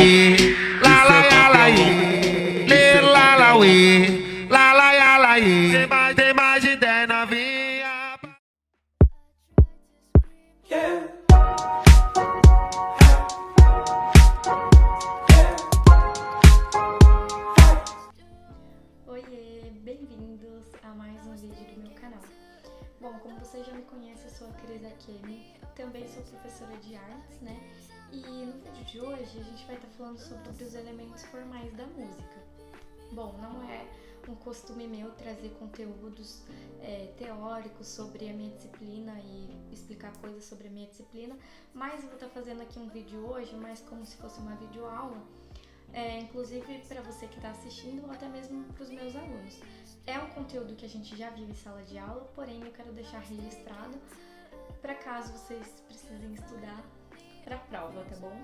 e, lá lá ya lá e, lê lá lá e, lá lá ya lá e. Tem mais de 10 novinha. Yeah. Oiê, bem-vindos a mais um vídeo do meu canal. Bom, como você já me conhece, eu sou a Cris Akemi, também sou professora de artes, né? E no vídeo de hoje a gente vai estar falando sobre os elementos formais da música. Bom, não é um costume meu trazer conteúdos teóricos sobre a minha disciplina e explicar coisas sobre a minha disciplina, mas eu vou estar fazendo aqui um vídeo hoje, mais como se fosse uma videoaula, inclusive para você que está assistindo ou até mesmo para os meus alunos. É um conteúdo que a gente já viu em sala de aula, porém eu quero deixar registrado para caso vocês precisem estudar para a prova, tá bom?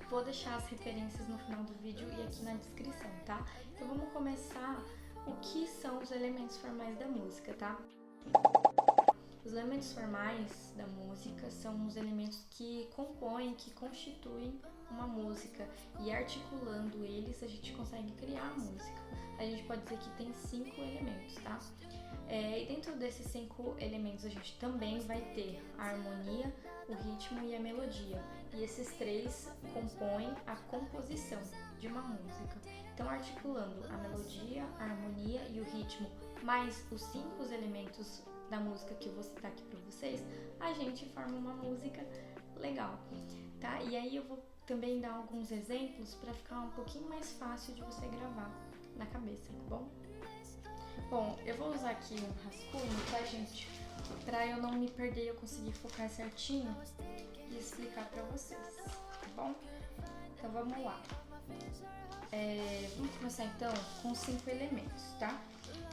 Vou deixar as referências no final do vídeo e aqui na descrição, tá? Então vamos começar o que são os elementos formais da música, tá? Os elementos formais da música são os elementos que compõem, que constituem uma música, e articulando eles a gente consegue criar a música. A gente pode dizer que tem 5 elementos, tá? E dentro desses 5 elementos a gente também vai ter a harmonia, o ritmo e a melodia. E esses 3 compõem a composição de uma música. Então, articulando a melodia, a harmonia e o ritmo, mais os 5 elementos da música que eu vou citar aqui para vocês, a gente forma uma música legal, tá? E aí eu vou também dar alguns exemplos para ficar um pouquinho mais fácil de você gravar na cabeça, tá bom? Bom, eu vou usar aqui um rascunho, tá, gente? Pra eu não me perder, eu conseguir focar certinho e explicar pra vocês, tá bom? Então vamos lá. Vamos começar então com os 5 elementos, tá?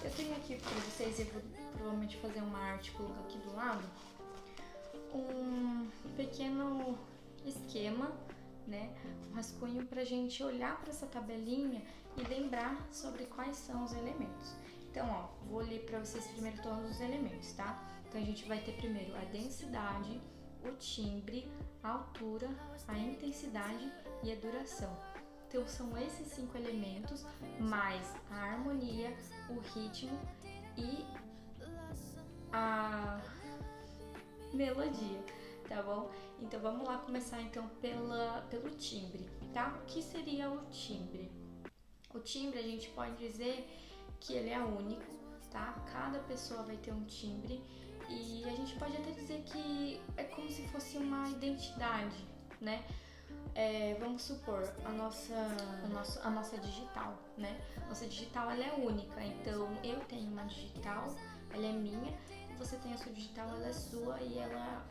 Eu tenho aqui pra vocês, eu vou provavelmente fazer uma arte, colocar aqui do lado, um pequeno esquema, né? Um rascunho pra gente olhar pra essa tabelinha e lembrar sobre quais são os elementos. Então, ó, vou ler pra vocês primeiro todos os elementos, tá? Então a gente vai ter primeiro a densidade, o timbre, a altura, a intensidade e a duração. Então são esses 5 elementos, mais a harmonia, o ritmo e a melodia, tá bom? Então vamos lá começar então pelo timbre, tá? O que seria o timbre? O timbre a gente pode dizer que ele é único, tá? Cada pessoa vai ter um timbre e a gente pode até dizer que é como se fosse uma identidade, né? Vamos supor a nossa digital, né? Nossa digital ela é única, então eu tenho uma digital, ela é minha, e você tem a sua digital, ela é sua e ela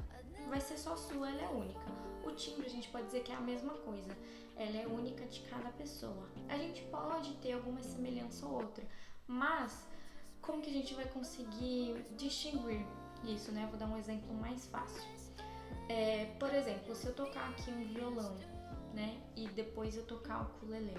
vai ser só sua, ela é única. O timbre a gente pode dizer que é a mesma coisa, ela é única de cada pessoa. A gente pode ter alguma semelhança ou outra, mas como que a gente vai conseguir distinguir isso, né? Vou dar um exemplo mais fácil. Por exemplo, se eu tocar aqui um violão, né? E depois eu tocar o ukulele,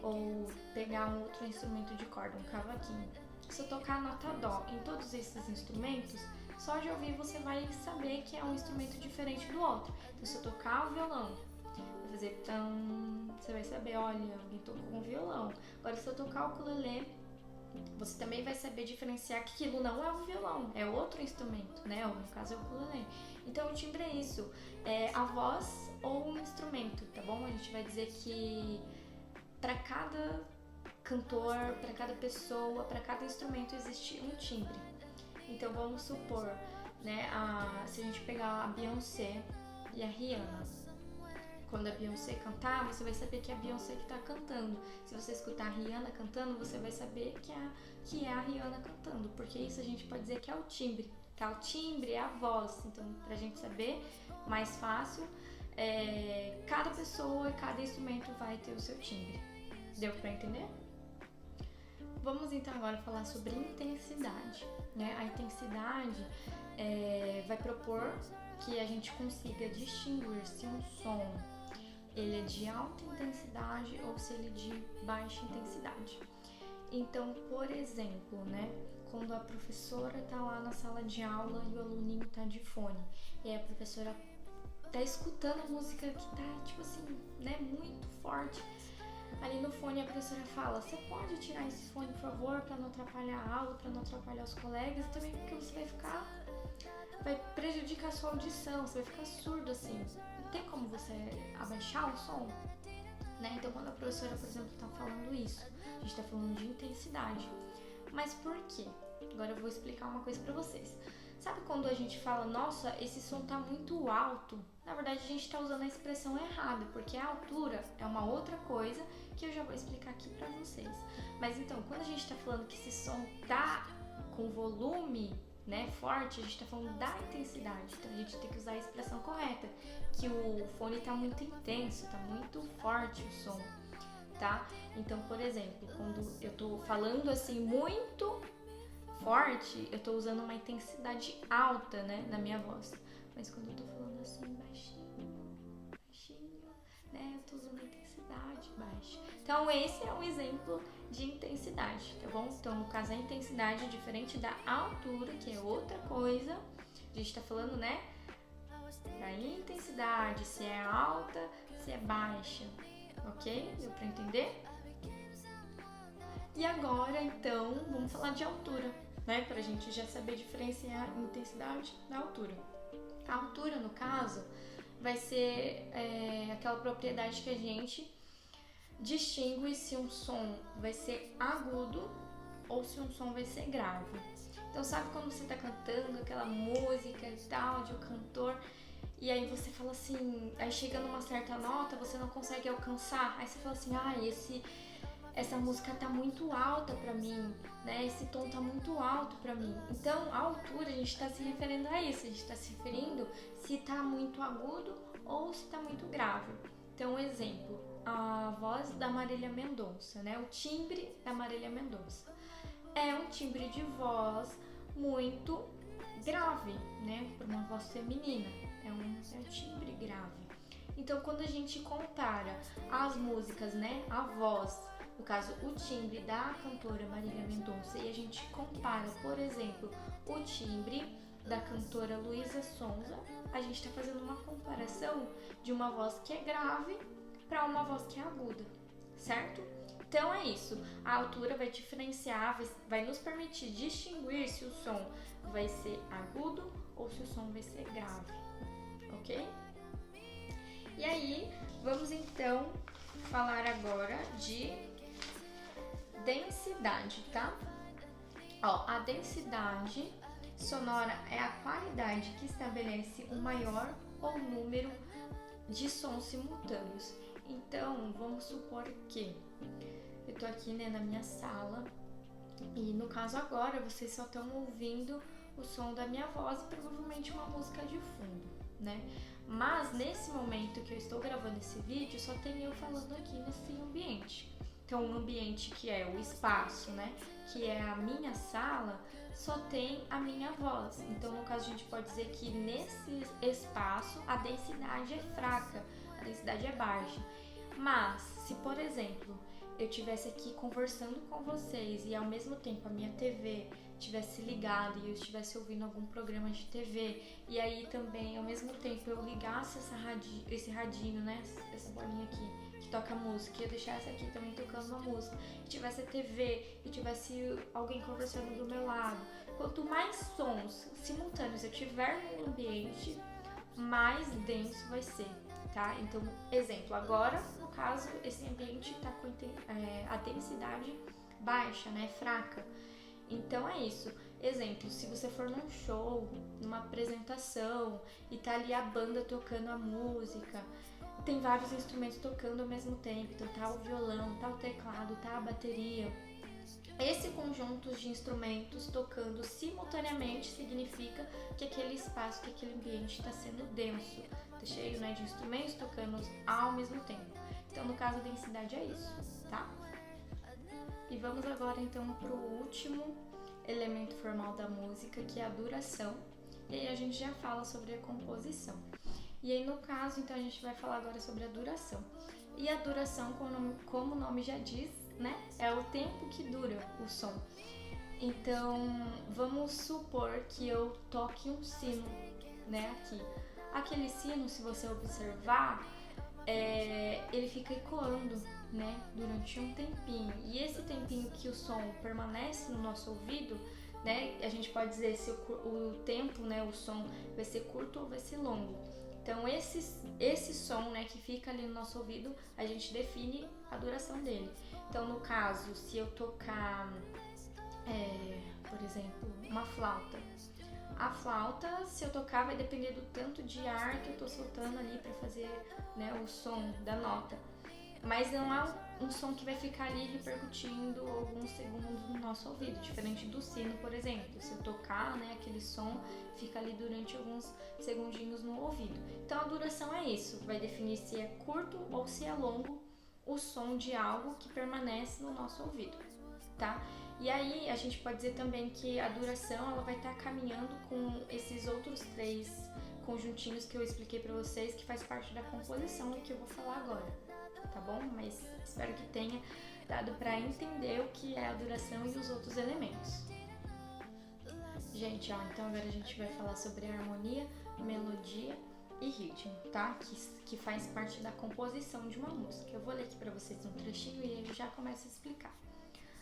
ou pegar um outro instrumento de corda, um cavaquinho. Se eu tocar a nota dó em todos esses instrumentos, só de ouvir você vai saber que é um instrumento diferente do outro. Então, se eu tocar o violão, vai fazer tão, você vai saber, olha, alguém tocou um violão. Agora, se eu tocar o ukulele, você também vai saber diferenciar que aquilo não é um violão, é outro instrumento, né? Ou no caso é o ukulele. Então o timbre é isso, é a voz ou um instrumento, tá bom? A gente vai dizer que para cada cantor, para cada pessoa, para cada instrumento existe um timbre. Então vamos supor, né? Se a gente pegar a Beyoncé e a Rihanna, quando a Beyoncé cantar, você vai saber que é a Beyoncé que está cantando. Se você escutar a Rihanna cantando, você vai saber que é a Rihanna cantando, porque isso a gente pode dizer que é o timbre, tá? O timbre é a voz. Então, pra gente saber mais fácil, cada pessoa e cada instrumento vai ter o seu timbre. Deu pra entender? Vamos então agora falar sobre intensidade, né? A intensidade vai propor que a gente consiga distinguir se um som ele é de alta intensidade ou se ele é de baixa intensidade. Então, por exemplo, né, quando a professora tá lá na sala de aula e o aluninho tá de fone, e a professora tá escutando a música que tá, tipo assim, né, muito forte. Ali no fone a professora fala, você pode tirar esse fone, por favor, pra não atrapalhar a aula, pra não atrapalhar os colegas, também porque você vai prejudicar a sua audição, você vai ficar surdo assim. Não tem como você abaixar o som, né? Então quando a professora, por exemplo, tá falando isso, a gente tá falando de intensidade. Mas por quê? Agora eu vou explicar uma coisa pra vocês. Sabe quando a gente fala, nossa, esse som tá muito alto? Na verdade, a gente tá usando a expressão errada, porque a altura é uma outra coisa que eu já vou explicar aqui pra vocês. Mas então, quando a gente tá falando que esse som tá com volume, né, forte, a gente tá falando da intensidade. Então a gente tem que usar a expressão correta, que o fone tá muito intenso, tá muito forte o som, tá? Então, por exemplo, quando eu tô falando assim muito forte, eu tô usando uma intensidade alta, né, na minha voz. Mas quando eu tô falando assim baixinho, né, eu tô usando a intensidade baixa. Então esse é um exemplo de intensidade, tá bom? Então no caso a intensidade é diferente da altura, que é outra coisa. A gente tá falando, né, da intensidade, se é alta, se é baixa, ok? Deu pra entender? E agora, então, vamos falar de altura, né? Pra gente já saber diferenciar a intensidade da altura. A altura, no caso, vai ser aquela propriedade que a gente distingue se um som vai ser agudo ou se um som vai ser grave. Então, sabe quando você tá cantando aquela música e tal, de um cantor, e aí você fala assim, aí chega numa certa nota, você não consegue alcançar, aí você fala assim, essa música tá muito alta pra mim, né? Esse tom tá muito alto pra mim. Então, a altura, a gente tá se referindo a isso. A gente tá se referindo se tá muito agudo ou se tá muito grave. Então, exemplo, a voz da Marília Mendonça, né? O timbre da Marília Mendonça. É um timbre de voz muito grave, né? Para uma voz feminina. É um timbre grave. Então, quando a gente compara as músicas, né? A voz, no caso, o timbre da cantora Marília Mendonça, e a gente compara, por exemplo, o timbre da cantora Luísa Sonza, a gente está fazendo uma comparação de uma voz que é grave para uma voz que é aguda, certo? Então é isso, a altura vai diferenciar, vai nos permitir distinguir se o som vai ser agudo ou se o som vai ser grave, ok? E aí, vamos então falar agora de densidade, tá? Ó, a densidade sonora é a qualidade que estabelece o maior ou número de sons simultâneos. Então, vamos supor que eu tô aqui, né, na minha sala e no caso agora vocês só estão ouvindo o som da minha voz e provavelmente uma música de fundo, né? Mas nesse momento que eu estou gravando esse vídeo, só tem eu falando aqui nesse ambiente. Então, um ambiente que é o espaço, né, que é a minha sala, só tem a minha voz. Então, no caso, a gente pode dizer que nesse espaço a densidade é fraca, a densidade é baixa. Mas, se por exemplo, eu estivesse aqui conversando com vocês e ao mesmo tempo a minha TV estivesse ligada e eu estivesse ouvindo algum programa de TV e aí também ao mesmo tempo eu ligasse esse radinho, né, essa bolinha aqui que toca música, eu deixasse aqui também tocando uma música, e tivesse a TV e tivesse alguém conversando do meu lado, quanto mais sons simultâneos eu tiver no ambiente, mais denso vai ser, tá? Então, exemplo, agora no caso esse ambiente tá com a densidade baixa, né, fraca. Então é isso. Exemplo, se você for num show, numa apresentação e tá ali a banda tocando a música, tem vários instrumentos tocando ao mesmo tempo, então tá o violão, tá o teclado, tá a bateria. Esse conjunto de instrumentos tocando simultaneamente significa que aquele espaço, que aquele ambiente está sendo denso, tá cheio, né, de instrumentos tocando ao mesmo tempo. Então, no caso, a densidade é isso, tá? E vamos agora então para o último elemento formal da música, que é a duração. E aí a gente já fala sobre a composição. E aí no caso, então a gente vai falar agora sobre a duração. E a duração, como o nome já diz, né, é o tempo que dura o som. Então, vamos supor que eu toque um sino, né, aqui. aquele sino, se você observar, ele fica ecoando, né, durante um tempinho. E esse tempinho que o som permanece no nosso ouvido, né, a gente pode dizer se o tempo, né, o som vai ser curto ou vai ser longo. Então esse som, né, que fica ali no nosso ouvido, a gente define a duração dele. Então no caso, se eu tocar, por exemplo, uma flauta, a flauta, se eu tocar, vai depender do tanto de ar que eu tô soltando ali para fazer, né, o som da nota. Mas não é um som que vai ficar ali repercutindo alguns segundos no nosso ouvido, diferente do sino, por exemplo. Se eu tocar, né, aquele som fica ali durante alguns segundinhos no ouvido. Então a duração é isso, vai definir se é curto ou se é longo o som de algo que permanece no nosso ouvido, tá? E aí a gente pode dizer também que a duração ela vai estar caminhando com esses outros 3 conjuntinhos que eu expliquei para vocês, que faz parte da composição do que eu vou falar agora, tá bom? Mas espero que tenha dado para entender o que é a duração e os outros elementos. Gente, então agora a gente vai falar sobre a harmonia, melodia e ritmo, tá? Que faz parte da composição de uma música. Eu vou ler aqui para vocês um trechinho e ele já começa a explicar.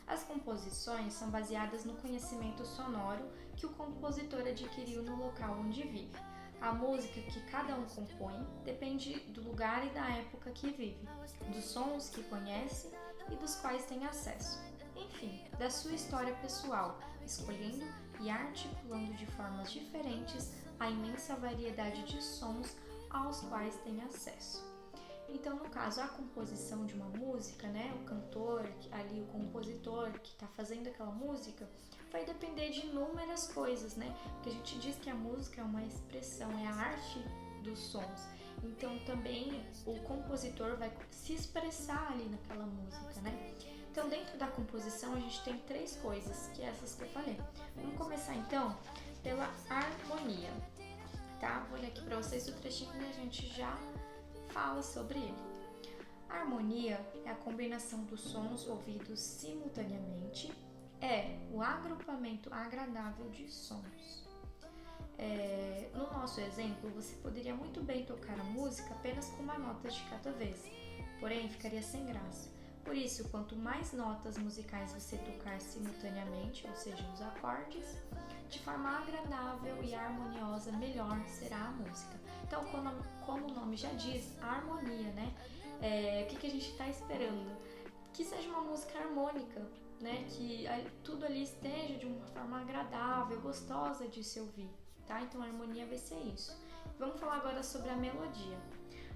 As composições são baseadas no conhecimento sonoro que o compositor adquiriu no local onde vive. A música que cada um compõe depende do lugar e da época que vive, dos sons que conhece e dos quais tem acesso. Enfim, da sua história pessoal, escolhendo e articulando de formas diferentes a imensa variedade de sons aos quais tem acesso. Então, no caso, a composição de uma música, né, o cantor, ali o compositor que está fazendo aquela música, vai depender de inúmeras coisas, né? Porque a gente diz que a música é uma expressão, é a arte dos sons. Então, também o compositor vai se expressar ali naquela música, né? Então, dentro da composição, a gente tem 3 coisas, que é essas que eu falei. Vamos começar, então, pela harmonia, tá? Vou ler aqui para vocês o trechinho e a gente já fala sobre ele. A harmonia é a combinação dos sons ouvidos simultaneamente, é o agrupamento agradável de sons. No nosso exemplo, você poderia muito bem tocar a música apenas com uma nota de cada vez, porém ficaria sem graça. Por isso, quanto mais notas musicais você tocar simultaneamente, ou seja, os acordes, de forma agradável e harmoniosa, melhor será a música. Então, como o nome já diz, a harmonia, né? O que a gente está esperando? Que seja uma música harmônica, né? Que tudo ali esteja de uma forma agradável, gostosa de se ouvir, tá? Então, a harmonia vai ser isso. Vamos falar agora sobre a melodia.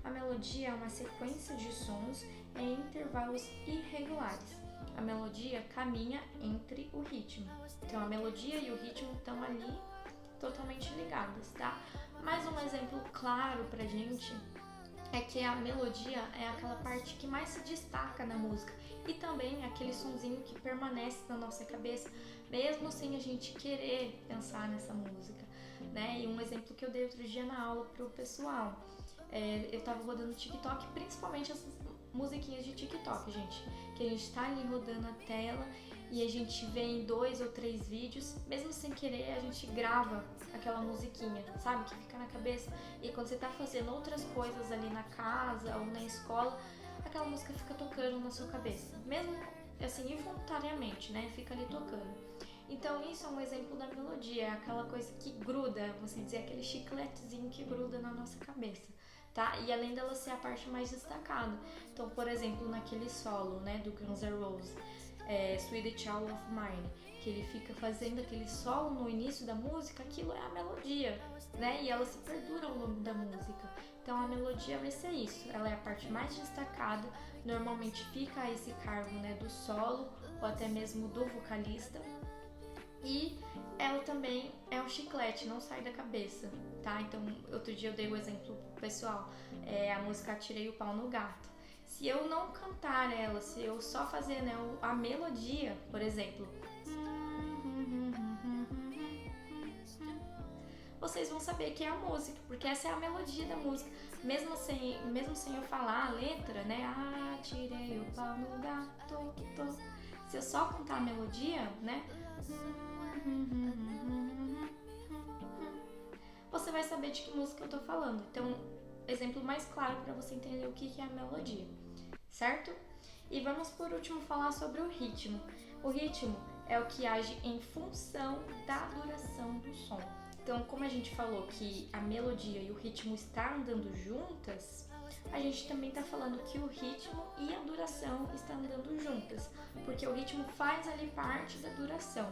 A melodia é uma sequência de sons em intervalos irregulares. A melodia caminha entre o ritmo. Então, a melodia e o ritmo estão ali totalmente ligados, tá? Mais um exemplo claro pra gente é que a melodia é aquela parte que mais se destaca na música e também aquele sonzinho que permanece na nossa cabeça, mesmo sem a gente querer pensar nessa música, né? E um exemplo que eu dei outro dia na aula pro pessoal, eu tava rodando TikTok, principalmente essas musiquinhas de TikTok, gente, que a gente tá ali rodando a tela e a gente vê em 2 ou 3 vídeos, mesmo sem querer a gente grava aquela musiquinha, sabe, que fica na cabeça, e quando você tá fazendo outras coisas ali na casa ou na escola, aquela música fica tocando na sua cabeça, mesmo assim involuntariamente, né, fica ali tocando. Então isso é um exemplo da melodia, é aquela coisa que gruda, você dizer, aquele chicletezinho que gruda na nossa cabeça, tá? E além dela ser a parte mais destacada. Então, por exemplo, naquele solo, né, do Guns N' Roses, Sweet Child of Mine, que ele fica fazendo aquele solo no início da música, aquilo é a melodia, né? E ela se perdura ao longo da música. Então a melodia vai ser isso, ela é a parte mais destacada, normalmente fica a esse cargo, né, do solo ou até mesmo do vocalista. E ela também é um chiclete, não sai da cabeça, tá? Então, outro dia eu dei o exemplo pro pessoal, a música Atirei o Pau no Gato. Se eu não cantar ela, se eu só fazer, né, a melodia, por exemplo, vocês vão saber que é a música, porque essa é a melodia da música. Mesmo sem eu falar a letra, né? Atirei o pau no gato. Se eu só cantar a melodia, né? você vai saber de que música eu tô falando. Então, exemplo mais claro para você entender o que é a melodia, certo? E vamos por último falar sobre o ritmo. O ritmo é o que age em função da duração do som. Então, como a gente falou que a melodia e o ritmo estão andando juntas, a gente também está falando que o ritmo e a duração estão andando juntas, porque o ritmo faz ali parte da duração.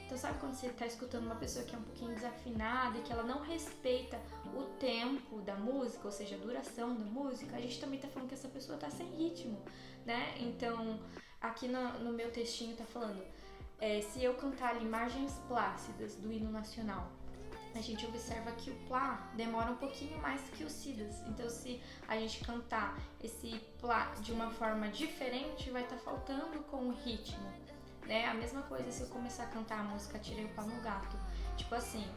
Então, sabe quando você está escutando uma pessoa que é um pouquinho desafinada e que ela não respeita o tempo da música, ou seja, a duração da música, a gente também está falando que essa pessoa está sem ritmo, né? Então, aqui no meu textinho está falando, se eu cantar ali Margens Plácidas do hino nacional, a gente observa que o Plá demora um pouquinho mais que o Sidas. Então, se a gente cantar esse Plá de uma forma diferente, vai estar faltando com o ritmo, né? A mesma coisa se eu começar a cantar a música Tirei o Pau no Gato. Tipo assim,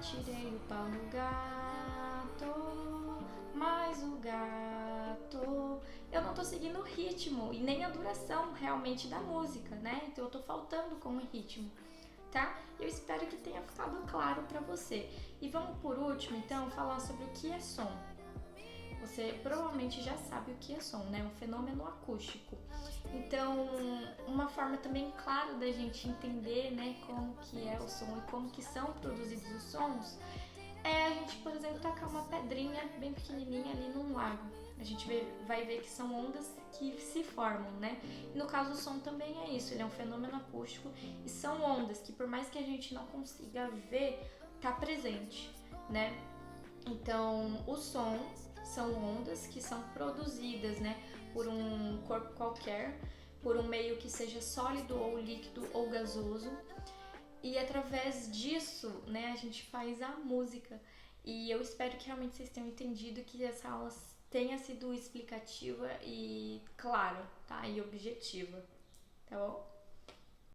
tirei o pau no gato, mas o gato... Eu não tô seguindo o ritmo e nem a duração realmente da música, né? Então eu tô faltando com o ritmo. Tá? Eu espero que tenha ficado claro para você. E vamos por último, então, falar sobre o que é som. Você provavelmente já sabe o que é som, né? Um fenômeno acústico. Então, uma forma também clara da gente entender, né, como que é o som e como que são produzidos os sons é a gente, por exemplo, tacar uma pedrinha bem pequenininha ali num lago. A gente vai ver que são ondas que se formam, né? E no caso o som também é isso, ele é um fenômeno acústico e são ondas que por mais que a gente não consiga ver, tá presente, né? Então, os sons são ondas que são produzidas, né, por um corpo qualquer, por um meio que seja sólido ou líquido ou gasoso. E através disso, né, a gente faz a música. E eu espero que realmente vocês tenham entendido que essa aula tenha sido explicativa e clara, tá? E objetiva, tá bom?